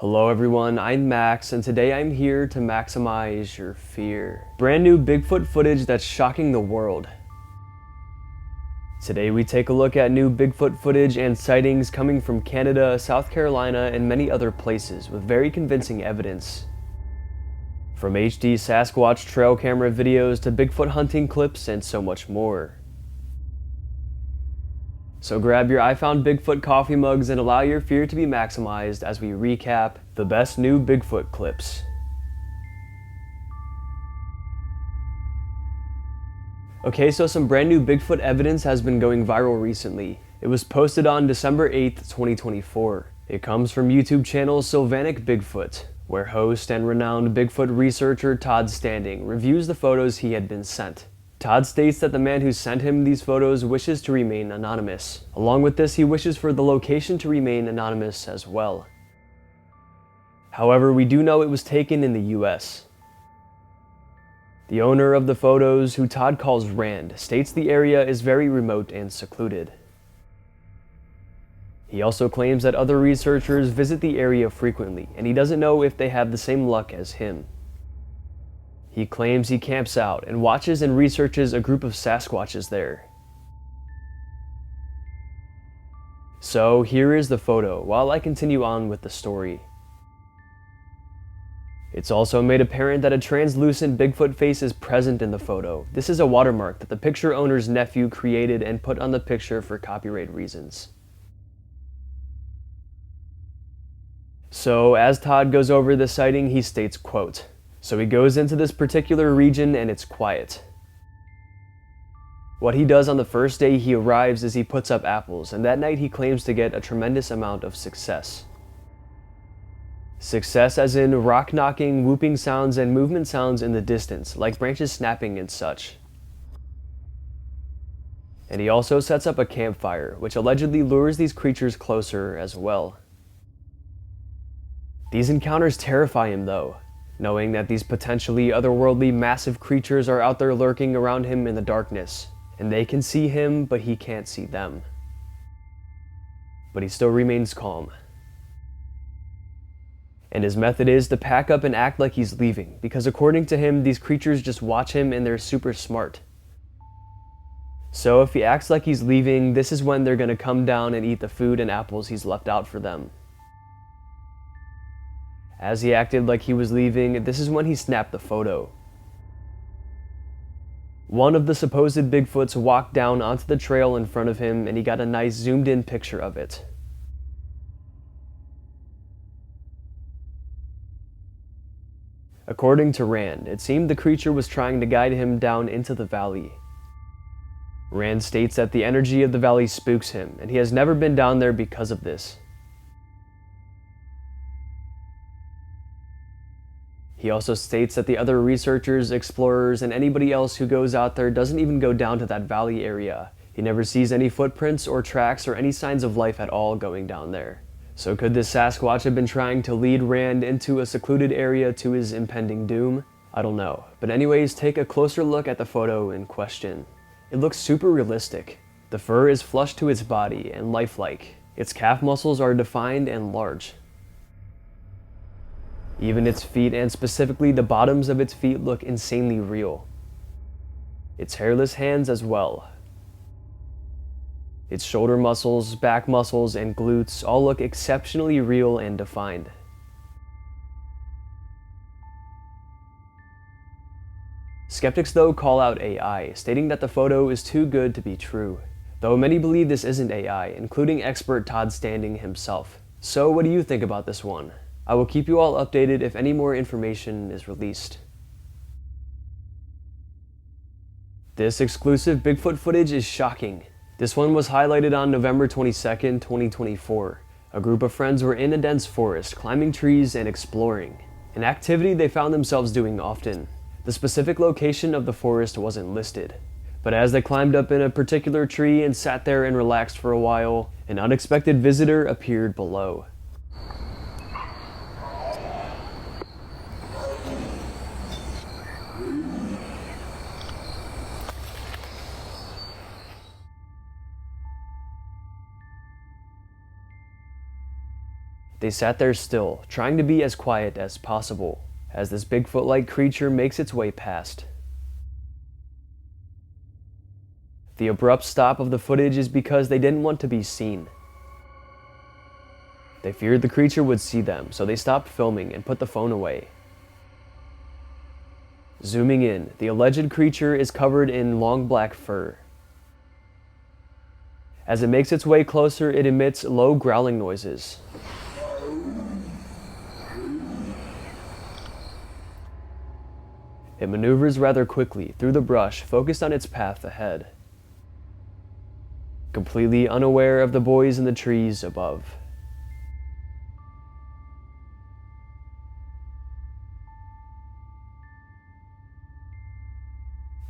Hello everyone, I'm Max, and today I'm here to maximize your fear. Brand new Bigfoot footage that's shocking the world. Today we take a look at new Bigfoot footage and sightings coming from Canada, South Carolina, and many other places with very convincing evidence. From HD Sasquatch trail camera videos to Bigfoot hunting clips and so much more. So grab your I Found Bigfoot coffee mugs and allow your fear to be maximized as we recap the best new Bigfoot clips. Okay, so some brand new Bigfoot evidence has been going viral recently. It was posted on December 8th, 2024. It comes from YouTube channel Sylvanic Bigfoot, where host and renowned Bigfoot researcher Todd Standing reviews the photos he had been sent. Todd states that the man who sent him these photos wishes to remain anonymous. Along with this, he wishes for the location to remain anonymous as well. However, we do know it was taken in the US. The owner of the photos, who Todd calls Rand, states the area is very remote and secluded. He also claims that other researchers visit the area frequently, and he doesn't know if they have the same luck as him. He claims he camps out and watches and researches a group of Sasquatches there. So here is the photo while I continue on with the story. It's also made apparent that a translucent Bigfoot face is present in the photo. This is a watermark that the picture owner's nephew created and put on the picture for copyright reasons. So as Todd goes over the sighting, he states, quote, "So he goes into this particular region and it's quiet. What he does on the first day he arrives is he puts up apples, and that night he claims to get a tremendous amount of success. Success as in rock knocking, whooping sounds, and movement sounds in the distance, like branches snapping and such. And he also sets up a campfire, which allegedly lures these creatures closer as well. These encounters terrify him though, knowing that these potentially otherworldly massive creatures are out there lurking around him in the darkness, and they can see him, but he can't see them. But he still remains calm. And his method is to pack up and act like he's leaving, because according to him, these creatures just watch him and they're super smart. So if he acts like he's leaving, this is when they're gonna come down and eat the food and apples he's left out for them. As he acted like he was leaving, this is when he snapped the photo. One of the supposed Bigfoots walked down onto the trail in front of him, and he got a nice zoomed in picture of it. According to Rand, it seemed the creature was trying to guide him down into the valley. Rand states that the energy of the valley spooks him, and he has never been down there because of this. He also states that the other researchers, explorers, and anybody else who goes out there doesn't even go down to that valley area. He never sees any footprints or tracks or any signs of life at all going down there. So could this Sasquatch have been trying to lead Rand into a secluded area to his impending doom? I don't know. But anyways, take a closer look at the photo in question. It looks super realistic. The fur is flush to its body and lifelike. Its calf muscles are defined and large. Even its feet, and specifically the bottoms of its feet, look insanely real. Its hairless hands as well. Its shoulder muscles, back muscles, and glutes all look exceptionally real and defined. Skeptics though call out AI, stating that the photo is too good to be true, though many believe this isn't AI, including expert Todd Standing himself. So what do you think about this one? I will keep you all updated if any more information is released. This exclusive Bigfoot footage is shocking. This one was highlighted on November 22nd, 2024. A group of friends were in a dense forest, climbing trees and exploring, an activity they found themselves doing often. The specific location of the forest wasn't listed, but as they climbed up in a particular tree and sat there and relaxed for a while, an unexpected visitor appeared below. They sat there still, trying to be as quiet as possible, as this Bigfoot-like creature makes its way past. The abrupt stop of the footage is because they didn't want to be seen. They feared the creature would see them, so they stopped filming and put the phone away. Zooming in, the alleged creature is covered in long black fur. As it makes its way closer, it emits low growling noises. It maneuvers rather quickly through the brush, focused on its path ahead, completely unaware of the boys in the trees above.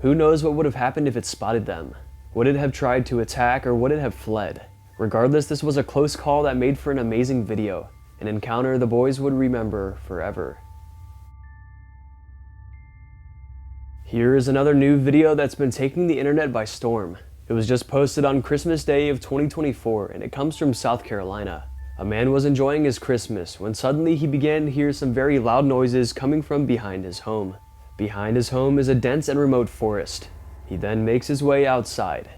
Who knows what would have happened if it spotted them? Would it have tried to attack, or would it have fled? Regardless, this was a close call that made for an amazing video, an encounter the boys would remember forever. Here is another new video that's been taking the internet by storm. It was just posted on Christmas Day of 2024, and it comes from South Carolina. A man was enjoying his Christmas when suddenly he began to hear some very loud noises coming from behind his home. Behind his home is a dense and remote forest. He then makes his way outside.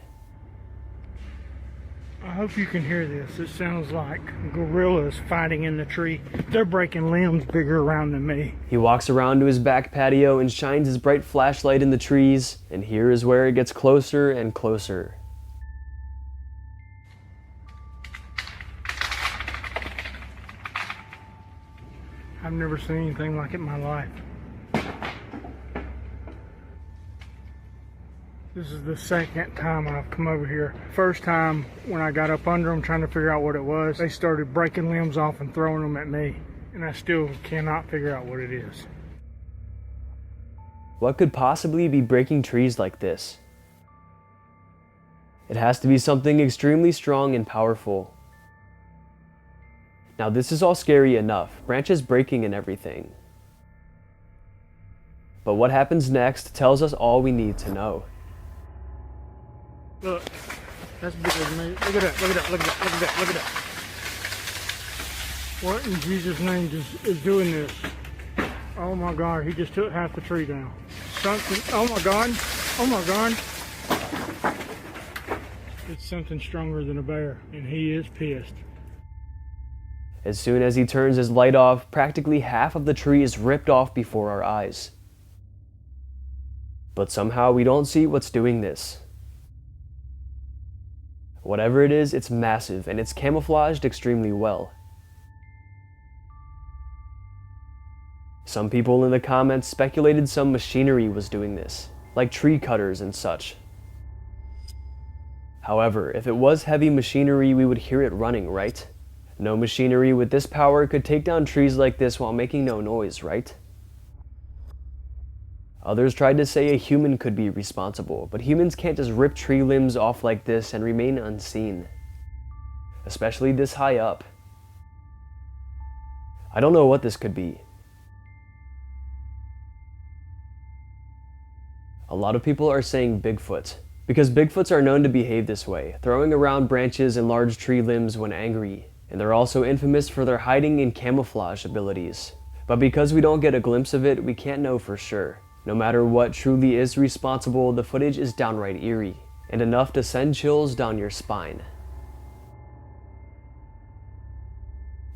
I hope you can hear this. It sounds like gorillas fighting in the tree. They're breaking limbs bigger around than me. He walks around to his back patio and shines his bright flashlight in the trees, and here is where it gets closer and closer. I've never seen anything like it in my life. This is the second time I've come over here. First time, when I got up under them trying to figure out what it was, they started breaking limbs off and throwing them at me. And I still cannot figure out what it is. What could possibly be breaking trees like this? It has to be something extremely strong and powerful. Now this is all scary enough, branches breaking and everything. But what happens next tells us all we need to know. Look, that's bigger than me. Look at that, look at that, look at that, look at that, look at that. What in Jesus' name is doing this? Oh my God, he just took half the tree down. Something, oh my God, oh my God. It's something stronger than a bear, and he is pissed. As soon as he turns his light off, practically half of the tree is ripped off before our eyes. But somehow we don't see what's doing this. Whatever it is, it's massive, and it's camouflaged extremely well. Some people in the comments speculated some machinery was doing this, like tree cutters and such. However, if it was heavy machinery, we would hear it running, right? No machinery with this power could take down trees like this while making no noise, right? Others tried to say a human could be responsible, but humans can't just rip tree limbs off like this and remain unseen. Especially this high up. I don't know what this could be. A lot of people are saying Bigfoot, because Bigfoots are known to behave this way, throwing around branches and large tree limbs when angry, and they're also infamous for their hiding and camouflage abilities. But because we don't get a glimpse of it, we can't know for sure. No matter what truly is responsible, the footage is downright eerie, and enough to send chills down your spine.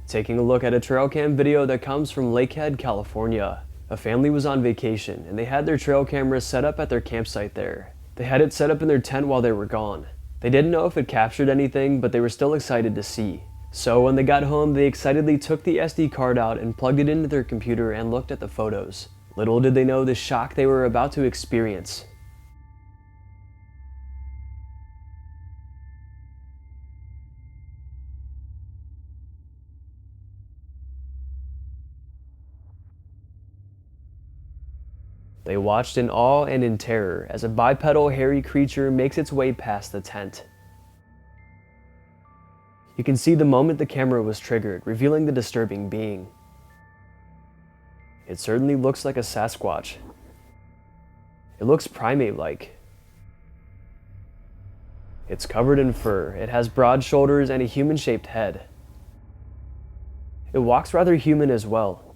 Taking a look at a trail cam video that comes from Lakehead, California. A family was on vacation, and they had their trail cameras set up at their campsite there. They had it set up in their tent while they were gone. They didn't know if it captured anything, but they were still excited to see. So when they got home, they excitedly took the SD card out and plugged it into their computer and looked at the photos. Little did they know the shock they were about to experience. They watched in awe and in terror as a bipedal hairy creature makes its way past the tent. You can see the moment the camera was triggered, revealing the disturbing being. It certainly looks like a sasquatch. It looks primate-like. It's covered in fur, it has broad shoulders and a human-shaped head. It walks rather human as well.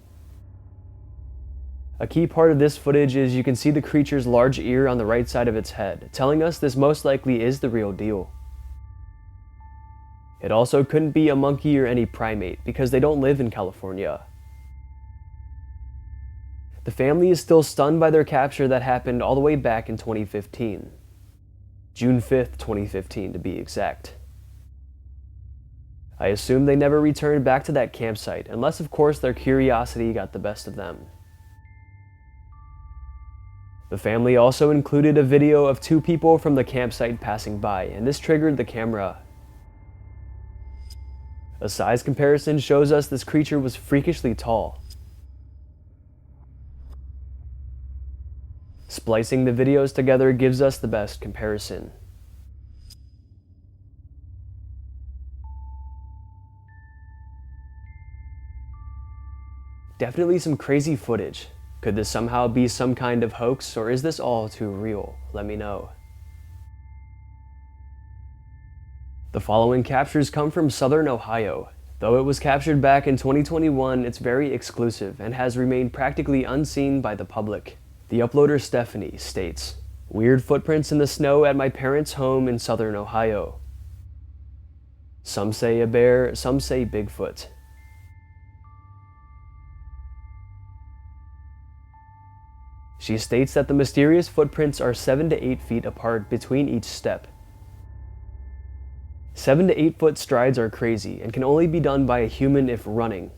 A key part of this footage is you can see the creature's large ear on the right side of its head, telling us this most likely is the real deal. It also couldn't be a monkey or any primate, because they don't live in California. The family is still stunned by their capture that happened all the way back in 2015. June 5th, 2015 to be exact. I assume they never returned back to that campsite, unless of course their curiosity got the best of them. The family also included a video of two people from the campsite passing by, and this triggered the camera. A size comparison shows us this creature was freakishly tall. Splicing the videos together gives us the best comparison. Definitely some crazy footage. Could this somehow be some kind of hoax, or is this all too real? Let me know. The following captures come from Southern Ohio. Though it was captured back in 2021, it's very exclusive and has remained practically unseen by the public. The uploader Stephanie states, "Weird footprints in the snow at my parents' home in Southern Ohio. Some say a bear, some say Bigfoot." She states that the mysterious footprints are 7 to 8 feet apart between each step. 7 to 8 foot strides are crazy and can only be done by a human if running.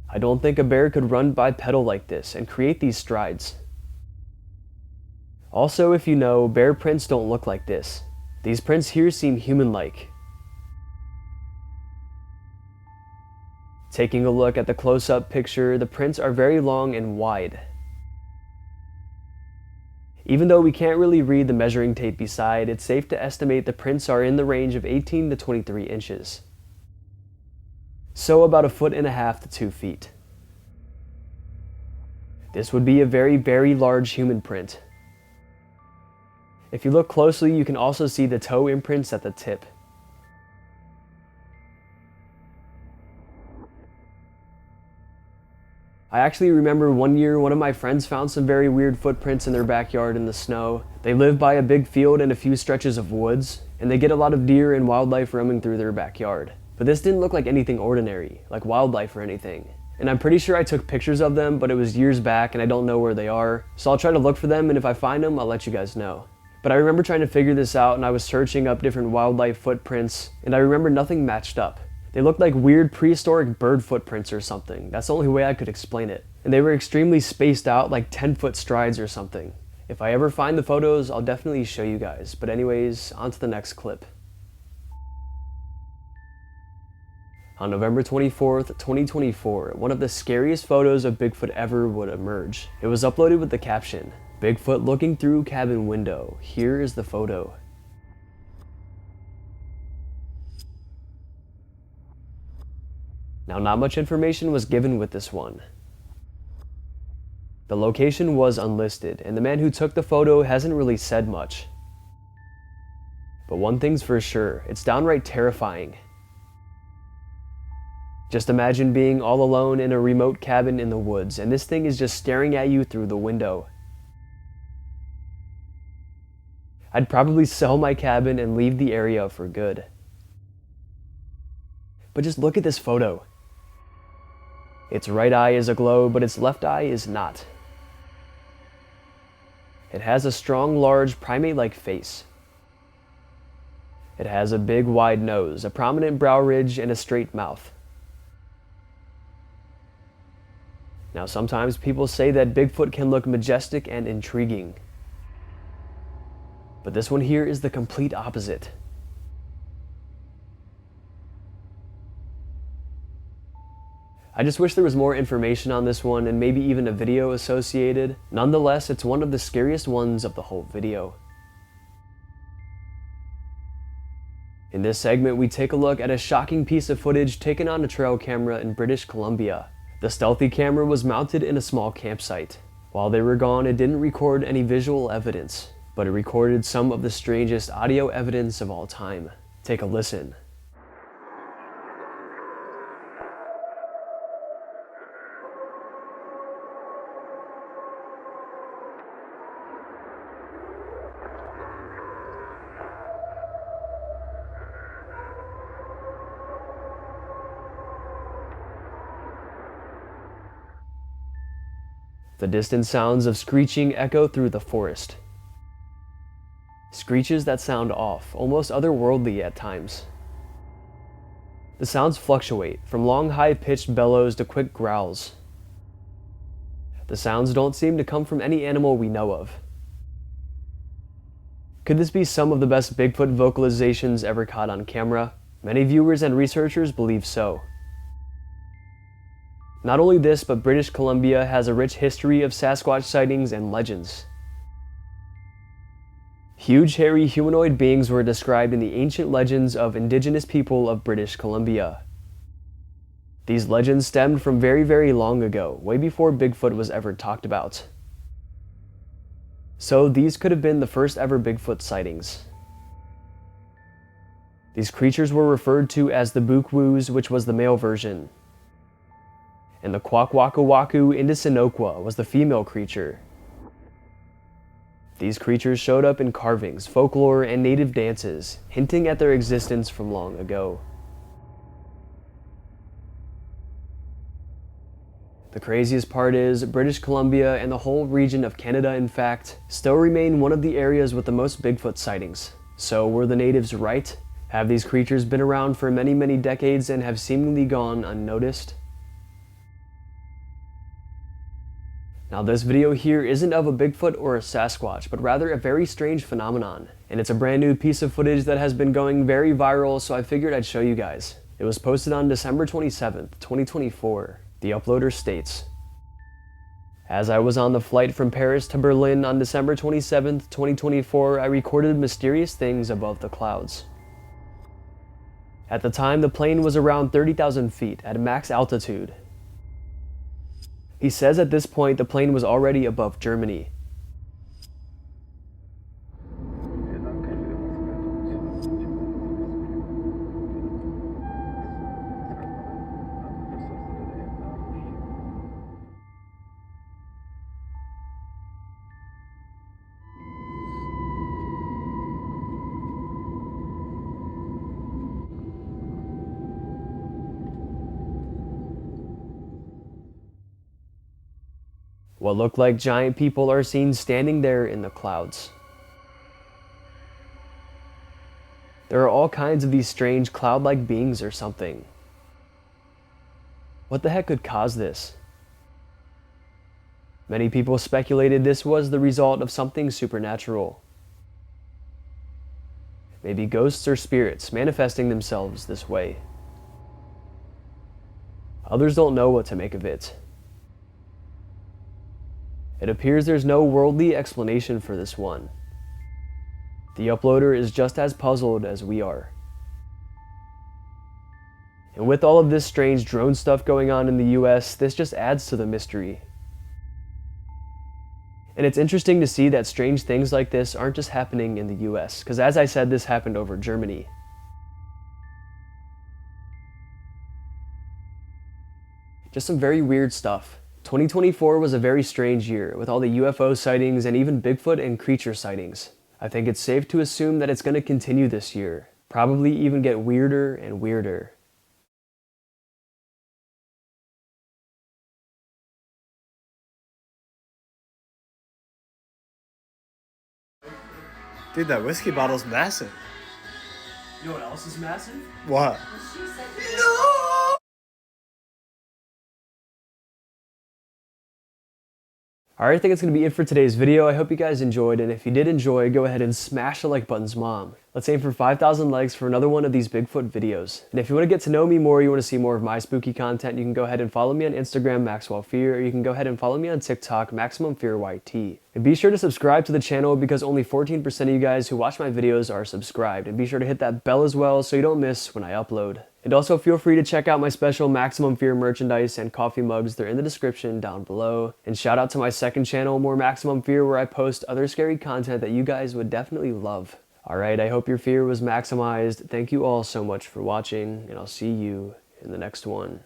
I don't think a bear could run bipedal like this and create these strides. Also, if you know, bear prints don't look like this. These prints here seem human-like. Taking a look at the close-up picture, the prints are very long and wide. Even though we can't really read the measuring tape beside, it's safe to estimate the prints are in the range of 18 to 23 inches. So about 1.5 to 2 feet. This would be a very, very large human print. If you look closely, you can also see the toe imprints at the tip. I actually remember one year one of my friends found some very weird footprints in their backyard in the snow. They live by a big field and a few stretches of woods, and they get a lot of deer and wildlife roaming through their backyard. But this didn't look like anything ordinary, like wildlife or anything. And I'm pretty sure I took pictures of them, but it was years back and I don't know where they are. So I'll try to look for them, and if I find them, I'll let you guys know. But I remember trying to figure this out, and I was searching up different wildlife footprints, and I remember nothing matched up. They looked like weird prehistoric bird footprints or something. That's the only way I could explain it. And they were extremely spaced out, like 10-foot strides or something. If I ever find the photos, I'll definitely show you guys. But anyways, on to the next clip. On November 24th, 2024, one of the scariest photos of Bigfoot ever would emerge. It was uploaded with the caption, "Bigfoot looking through cabin window. Here is the photo." Now, not much information was given with this one. The location was unlisted, and the man who took the photo hasn't really said much. But one thing's for sure, it's downright terrifying. Just imagine being all alone in a remote cabin in the woods, and this thing is just staring at you through the window. I'd probably sell my cabin and leave the area for good. But just look at this photo. Its right eye is aglow, but its left eye is not. It has a strong, large, primate-like face. It has a big, wide nose, a prominent brow ridge, and a straight mouth. Now, sometimes people say that Bigfoot can look majestic and intriguing. But this one here is the complete opposite. I just wish there was more information on this one and maybe even a video associated. Nonetheless, it's one of the scariest ones of the whole video. In this segment, we take a look at a shocking piece of footage taken on a trail camera in British Columbia. The stealthy camera was mounted in a small campsite. While they were gone, it didn't record any visual evidence, but it recorded some of the strangest audio evidence of all time. Take a listen. The distant sounds of screeching echo through the forest. Screeches that sound off, almost otherworldly at times. The sounds fluctuate, from long high-pitched bellows to quick growls. The sounds don't seem to come from any animal we know of. Could this be some of the best Bigfoot vocalizations ever caught on camera? Many viewers and researchers believe so. Not only this, but British Columbia has a rich history of Sasquatch sightings and legends. Huge hairy humanoid beings were described in the ancient legends of indigenous people of British Columbia. These legends stemmed from very, very long ago, way before Bigfoot was ever talked about. So these could have been the first ever Bigfoot sightings. These creatures were referred to as the Bookwoos, which was the male version. And the Kwakwakawaku Indisinoqua was the female creature. These creatures showed up in carvings, folklore, and native dances, hinting at their existence from long ago. The craziest part is, British Columbia and the whole region of Canada, in fact, still remain one of the areas with the most Bigfoot sightings. So were the natives right? Have these creatures been around for many, many decades and have seemingly gone unnoticed? Now this video here isn't of a Bigfoot or a Sasquatch, but rather a very strange phenomenon. And it's a brand new piece of footage that has been going very viral, so I figured I'd show you guys. It was posted on December 27th, 2024. The uploader states, "As I was on the flight from Paris to Berlin on December 27th, 2024, I recorded mysterious things above the clouds. At the time, the plane was around 30,000 feet at max altitude. He says at this point the plane was already above Germany. What look like giant people are seen standing there in the clouds. There are all kinds of these strange cloud-like beings or something. What the heck could cause this? Many people speculated this was the result of something supernatural. Maybe ghosts or spirits manifesting themselves this way. Others don't know what to make of it. It appears there's no worldly explanation for this one. The uploader is just as puzzled as we are. And with all of this strange drone stuff going on in the US, this just adds to the mystery. And it's interesting to see that strange things like this aren't just happening in the US, because as I said, this happened over Germany. Just some very weird stuff. 2024 was a very strange year, with all the UFO sightings and even Bigfoot and creature sightings. I think it's safe to assume that it's going to continue this year, probably even get weirder and weirder. Dude, that whiskey bottle's massive. You know what else is massive? What? Alright, I think it's going to be it for today's video. I hope you guys enjoyed, and if you did enjoy, go ahead and smash the like button's mom. Let's aim for 5,000 likes for another one of these Bigfoot videos. And if you want to get to know me more, you want to see more of my spooky content, you can go ahead and follow me on Instagram, MaxwellFear, or you can go ahead and follow me on TikTok, MaximumFearYT. And be sure to subscribe to the channel because only 14% of you guys who watch my videos are subscribed. And be sure to hit that bell as well so you don't miss when I upload. And also feel free to check out my special Maximum Fear merchandise and coffee mugs. They're in the description down below. And shout out to my second channel, More Maximum Fear, where I post other scary content that you guys would definitely love. Alright, I hope your fear was maximized. Thank you all so much for watching, and I'll see you in the next one.